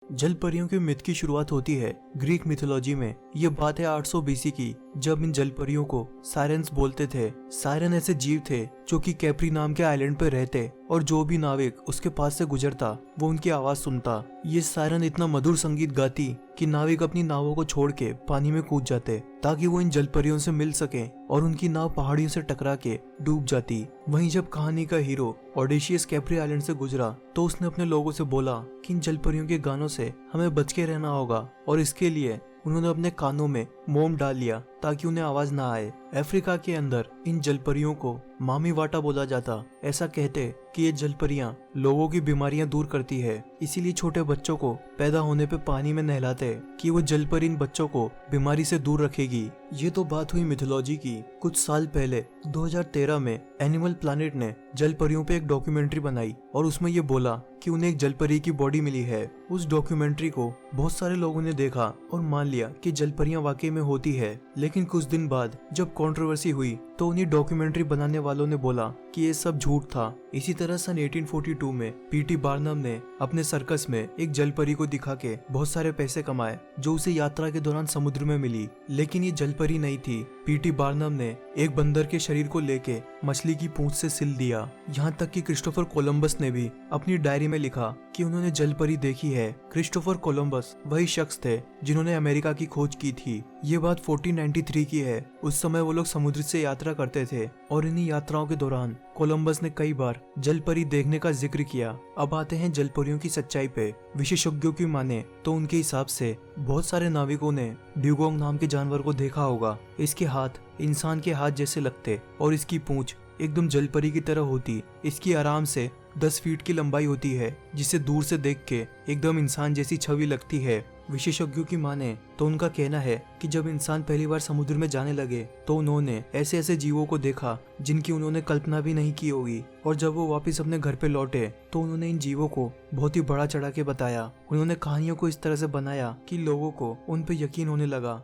जल परियों के मिथ की शुरुआत होती है ग्रीक मिथोलॉजी में। ये बात है 800 बीसी की, जब इन जल परियों को सायरन्स बोलते थे। सायरन ऐसे जीव थे जो कि कैप्री नाम के आइलैंड पर रहते और जो भी नाविक उसके पास से गुजरता वो उनकी आवाज सुनता। ये सायरन इतना मधुर संगीत गाती कि नाविक अपनी नावों को छोड़ के पानी में कूद जाते ताकि वो इन जल परियों से मिल सके और उनकी नाव पहाड़ियों से टकरा के डूब जाती। वहीं जब कहानी का हीरो ओडेशियस कैप्री आइलैंड से गुजरा तो उसने अपने लोगों से बोला कि इन जल परियों के गानों से हमें बच के रहना होगा, और इसके लिए उन्होंने अपने कानों में मोम डाल लिया ताकि उन्हें आवाज ना आए। अफ्रीका के अंदर इन जलपरियों को मामी वाटा बोला जाता। ऐसा कहते कि ये जलपरियां लोगों की बीमारियां दूर करती है, इसीलिए छोटे बच्चों को पैदा होने पे पानी में नहलाते कि वो जलपरी इन बच्चों को बीमारी से दूर रखेगी। ये तो बात हुई मिथोलॉजी की। कुछ साल पहले 2013 में एनिमल प्लैनेट ने जलपरियों पे एक डॉक्यूमेंट्री बनाई और उसमें ये बोला कि उन्हें एक जलपरी की बॉडी मिली है। उस डॉक्यूमेंट्री को बहुत सारे लोगों ने देखा और मान लिया कि जलपरियां वाकई में होती है। लेकिन कुछ दिन बाद जब कंट्रोवर्सी हुई तो उन्हीं डॉक्यूमेंट्री बनाने वालों ने बोला कि ये सब झूठ था। इसी तरह सन 1842 में पीटी बार्नम ने अपने सर्कस में एक जलपरी को दिखा के बहुत सारे पैसे कमाए जो उसे यात्रा के दौरान समुद्र में मिली। लेकिन ये जलपरी नहीं थी। पीटी बार्नम ने एक बंदर के शरीर को लेके मछली की पूंछ से सिल दिया। यहाँ तक कि क्रिस्टोफर कोलंबस ने भी अपनी डायरी में लिखा कि उन्होंने जलपरी देखी है। क्रिस्टोफर कोलंबस वही शख्स थे जिन्होंने अमेरिका की खोज की थी। ये बात 1493 की है। उस समय वो लोग समुद्र से यात्रा करते थे और इन्हीं यात्राओं के दौरान कोलंबस ने कई बार जलपरी देखने का जिक्र किया। अब आते हैं जलपरियों की सच्चाई पे। विशेषज्ञों की माने तो उनके हिसाब से बहुत सारे नाविकों ने ड्यूगोंग नाम के जानवर को देखा होगा। इसके हाथ इंसान के हाथ जैसे लगते और इसकी पूंछ एकदम जलपरी की तरह होती। इसकी आराम से 10 फीट की लंबाई होती है, जिसे दूर से देख के एकदम इंसान जैसी छवि लगती है। विशेषज्ञों की माने तो उनका कहना है कि जब इंसान पहली बार समुद्र में जाने लगे तो उन्होंने ऐसे ऐसे जीवों को देखा जिनकी उन्होंने कल्पना भी नहीं की होगी, और जब वो वापस अपने घर पे लौटे तो उन्होंने इन जीवों को बहुत ही बड़ा चढ़ा के बताया। उन्होंने कहानियों को इस तरह से बनाया कि लोगों को उन पे यकीन होने लगा।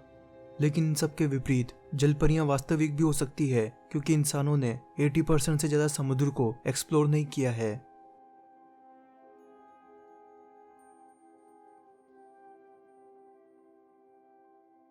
लेकिन इन सब के विपरीत जलपरियां वास्तविक भी हो सकती है, क्योंकि इंसानों ने 80% से ज्यादा समुद्र को एक्सप्लोर नहीं किया है।